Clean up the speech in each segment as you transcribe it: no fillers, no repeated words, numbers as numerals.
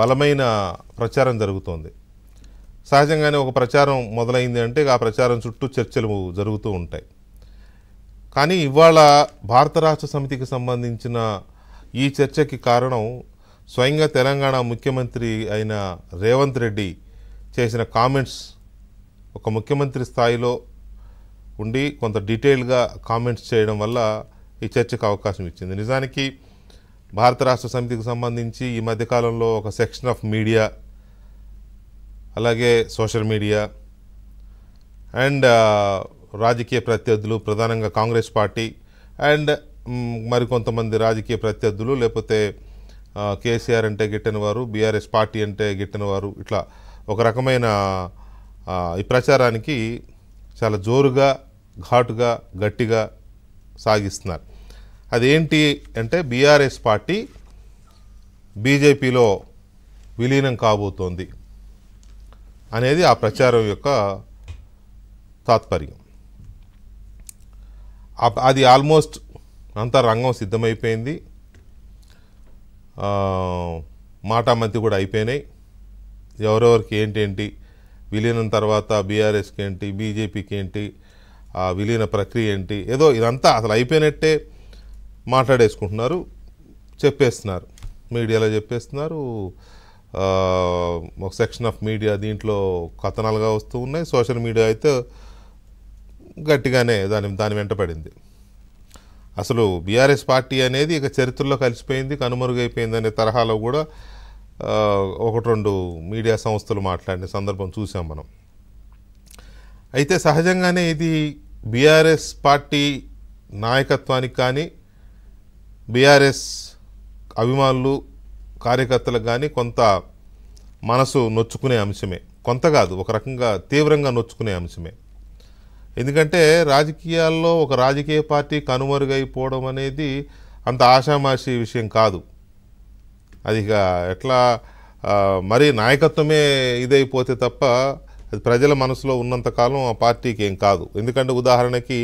బలమైన ప్రచారం జరుగుతోంది. సహజంగానే ఒక ప్రచారం మొదలైంది అంటే ఆ ప్రచారం చుట్టూ చర్చలు జరుగుతూ ఉంటాయి. కానీ ఇవాళ భారత రాష్ట్ర సమితికి సంబంధించిన ఈ చర్చకి కారణం స్వయంగా తెలంగాణ ముఖ్యమంత్రి అయిన రేవంత్ రెడ్డి చేసిన కామెంట్స్. ఒక ముఖ్యమంత్రి స్థాయిలో ఉండి కొంత డీటెయిల్గా కామెంట్స్ చేయడం వల్ల ఈ చర్చకు అవకాశం ఇచ్చింది. నిజానికి భారత రాష్ట్ర సమితికి సంబంధించి ఈ మధ్యకాలంలో ఒక సెక్షన్ ఆఫ్ మీడియా, అలాగే సోషల్ మీడియా అండ్ రాజకీయ ప్రత్యర్థులు, ప్రధానంగా కాంగ్రెస్ పార్టీ అండ్ మరికొంతమంది రాజకీయ ప్రత్యర్థులు, లేకపోతే కేసీఆర్ అంటే గిట్టని వారు, బీఆర్ఎస్ పార్టీ అంటే గిట్టని వారు, ఇట్లా ఒక రకమైన ఈ ప్రచారానికి చాలా జోరుగా, ఘాటుగా, గట్టిగా సాగిస్తున్నారు. అదేంటి అంటే బీఆర్ఎస్ పార్టీ బీజేపీలో విలీనం కాబోతోంది అనేది ఆ ప్రచారం యొక్క తాత్పర్యం. అది ఆల్మోస్ట్ అంతా రంగం సిద్ధమైపోయింది. మాటామంతి కూడా అయిపోయినాయి. ఎవరెవరికి ఏంటేంటి, విలీనం తర్వాత బీఆర్ఎస్కి ఏంటి, బీజేపీకి ఏంటి, ఆ విలీన ప్రక్రియ ఏంటి, ఏదో ఇదంతా అసలు అయిపోయినట్టే మాట్లాడేసుకుంటున్నారు, చెప్పేస్తున్నారు, మీడియాలో చెప్పేస్తున్నారు. ఒక సెక్షన్ ఆఫ్ మీడియా దీంట్లో కథనాలుగా వస్తూ ఉన్నాయి. సోషల్ మీడియా అయితే గట్టిగానే దాని వెంట పడింది. అసలు బీఆర్ఎస్ పార్టీ అనేది ఇక చరిత్రలో కలిసిపోయింది, కనుమరుగైపోయింది అనే తరహాలో కూడా ఒకటి రెండు మీడియా సంస్థలు మాట్లాడిన సందర్భం చూసాం మనం. అయితే సహజంగానే ఇది బీఆర్ఎస్ పార్టీ నాయకత్వానికి కానీ, బీఆర్ఎస్ అభిమానులు, కార్యకర్తలకు కానీ కొంత మనసు నొచ్చుకునే అంశమే. కొంత కాదు, ఒక రకంగా తీవ్రంగా నొచ్చుకునే అంశమే. ఎందుకంటే రాజకీయాల్లో ఒక రాజకీయ పార్టీ కనుమరుగైపోవడం అనేది అంత ఆషామాషి విషయం కాదు. అది ఇక ఎట్లా మరీ నాయకత్వమే ఇదైపోతే తప్ప అది ప్రజల మనసులో ఉన్నంతకాలం ఆ పార్టీకి ఏం కాదు. ఎందుకంటే ఉదాహరణకి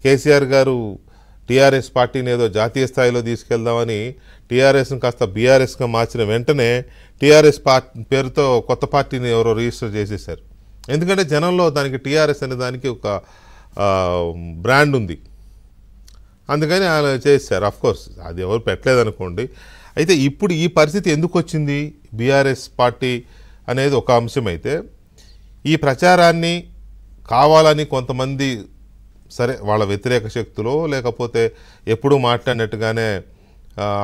కేసీఆర్ గారు టీఆర్ఎస్ పార్టీని ఏదో జాతీయ స్థాయిలో తీసుకెళ్దామని టీఆర్ఎస్ని కాస్త బీఆర్ఎస్గా మార్చిన వెంటనే టీఆర్ఎస్ పార్టీ పేరుతో కొత్త పార్టీని ఎవరో రిజిస్టర్ చేసేసారు. ఎందుకంటే జనంలో దానికి టీఆర్ఎస్ అనే దానికి ఒక బ్రాండ్ ఉంది, అందుకని అలా చేశారు. అఫ్కోర్స్ అది ఎవరు పెట్టలేదనుకోండి. అయితే ఇప్పుడు ఈ పరిస్థితి ఎందుకు వచ్చింది బీఆర్ఎస్ పార్టీ అనేది ఒక అంశమైతే, ఈ ప్రచారాన్ని కావాలని కొంతమంది, సరే వాళ్ళ వ్యతిరేక శక్తులో, లేకపోతే ఎప్పుడూ మాట్లాడినట్టుగానే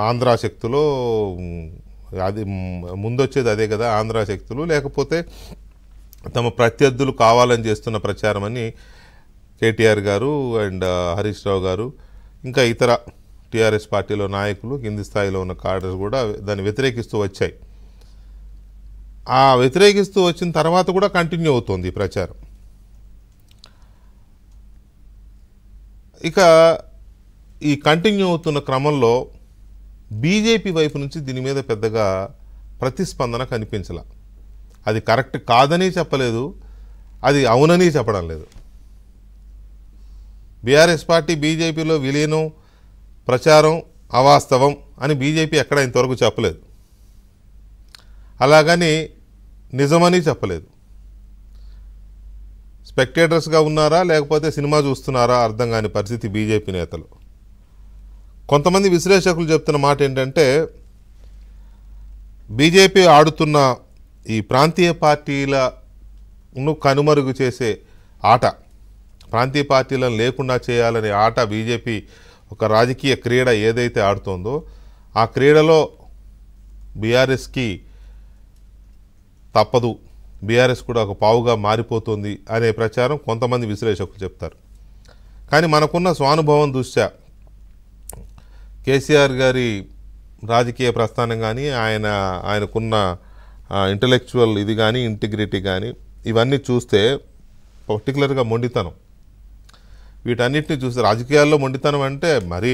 ఆంధ్రా శక్తులో, అది ముందొచ్చేది అదే కదా, ఆంధ్రా శక్తులు, లేకపోతే తమ ప్రత్యర్థులు కావాలని చేస్తున్న ప్రచారం అని కేటీఆర్ గారు అండ్ హరీష్ రావు గారు, ఇంకా ఇతర టీఆర్ఎస్ పార్టీలో నాయకులు, కింది స్థాయిలో ఉన్న కార్డర్స్ కూడా దాన్ని వ్యతిరేకిస్తూ వచ్చాయి. ఆ వ్యతిరేకిస్తూ వచ్చిన తర్వాత కూడా కంటిన్యూ అవుతోంది ఈ ప్రచారం. ఇక ఈ కంటిన్యూ అవుతున్న క్రమంలో బీజేపీ వైపు నుంచి దీని మీద పెద్దగా ప్రతిస్పందన కనిపించలా. అది కరెక్ట్ కాదని చెప్పలేదు, అది అవునని చెప్పడం లేదు. బీఆర్ఎస్ పార్టీ బీజేపీలో విలీనం ప్రచారం అవాస్తవం అని బీజేపీ ఎక్కడ ఇంతవరకు చెప్పలేదు, అలాగని నిజమని చెప్పలేదు. స్పెక్టేటర్స్గా ఉన్నారా లేకపోతే సినిమా చూస్తున్నారా అర్థం కాని పరిస్థితి బీజేపీ నేతలు. కొంతమంది విశ్లేషకులు చెప్తున్న మాట ఏంటంటే, బీజేపీ ఆడుతున్న ఈ ప్రాంతీయ పార్టీలను కనుమరుగు చేసే ఆట, ప్రాంతీయ పార్టీలను లేకుండా చేయాలనే ఆట బీజేపీ ఒక రాజకీయ క్రీడ ఏదైతే ఆడుతోందో ఆ క్రీడలో బీఆర్ఎస్కి తప్పదు, బీఆర్ఎస్ కూడా ఒక పావుగా మారిపోతుంది అనే ప్రచారం కొంతమంది విశ్లేషకులు చెప్తారు. కానీ మనకున్న స్వానుభవం దృష్ట్యా కేసీఆర్ గారి రాజకీయ ప్రస్థానం కానీ, ఆయనకున్న ఇంటలెక్చువల్ ఇది కానీ, ఇంటిగ్రిటీ కానీ, ఇవన్నీ చూస్తే పర్టికులర్గా మొండితనం, వీటన్నిటిని చూస్తే రాజకీయాల్లో మొండితనం అంటే మరి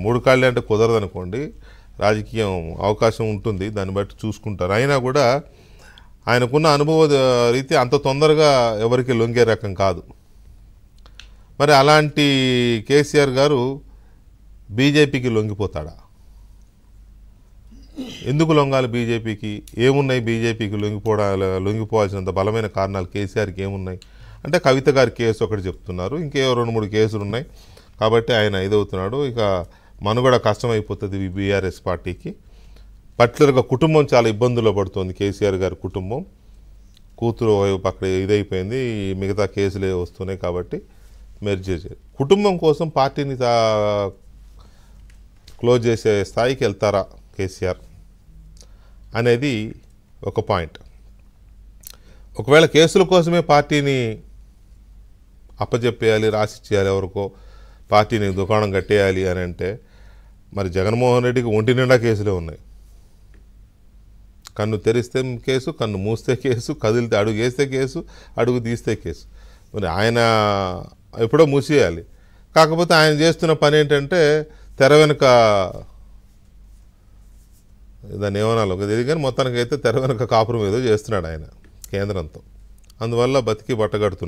మూడు కాళ్ళే అంటే కుదరదు అనుకోండి. రాజకీయం అవకాశం ఉంటుంది, దాన్ని బట్టి చూసుకుంటారు. అయినా కూడా ఆయనకున్న అనుభవ రీతి అంత తొందరగా ఎవరికి లొంగే రకం కాదు. మరి అలాంటి కేసీఆర్ గారు బీజేపీకి లొంగిపోతాడా? ఎందుకు లొంగాలి బీజేపీకి? ఏమున్నాయి బీజేపీకి లొంగిపోవాల్సినంత బలమైన కారణాలు కేసీఆర్కి ఏమున్నాయి అంటే, కవిత గారి కేసు ఒకటి చెప్తున్నారు, ఇంకేవో 2-3 కేసులు ఉన్నాయి కాబట్టి ఆయన ఇదవుతున్నాడు. ఇక మనుగడ కష్టమైపోతుంది బీఆర్ఎస్ పార్టీకి. పర్టికులర్గా కుటుంబం చాలా ఇబ్బందుల్లో పడుతుంది. కేసీఆర్ గారి కుటుంబం, కూతురు అక్కడ ఇదైపోయింది, మిగతా కేసులే వస్తున్నాయి కాబట్టి మెర్జ్ చేసేది. కుటుంబం కోసం పార్టీని క్లోజ్ చేసే స్థాయికి వెళ్తారా కేసీఆర్ అనేది ఒక పాయింట్. ఒకవేళ కేసుల కోసమే పార్టీని అప్పచెప్పేయాలి, రాసిచ్చేయాలి, ఎవరికో పార్టీని దుకాణం కట్టేయాలి అని అంటే, మరి జగన్మోహన్ రెడ్డికి ఒంటి నిండా కేసులే ఉన్నాయి. కన్ను తెరిస్తే కేసు, కన్ను మూస్తే కేసు, కదిలితే అడుగు వేస్తే కేసు, అడుగు తీస్తే కేసు. మరి ఆయన ఎప్పుడో మూసేయాలి. కాకపోతే ఆయన చేస్తున్న పని ఏంటంటే, తెర వెనుక దాన్ని ఏమనాలో తెలియదు కానీ మొత్తానికైతే తెర వెనుక కాపురం ఏదో చేస్తున్నాడు ఆయన కేంద్రంతో. అందువల్ల బతికి బట్టగడుతున్నాడు.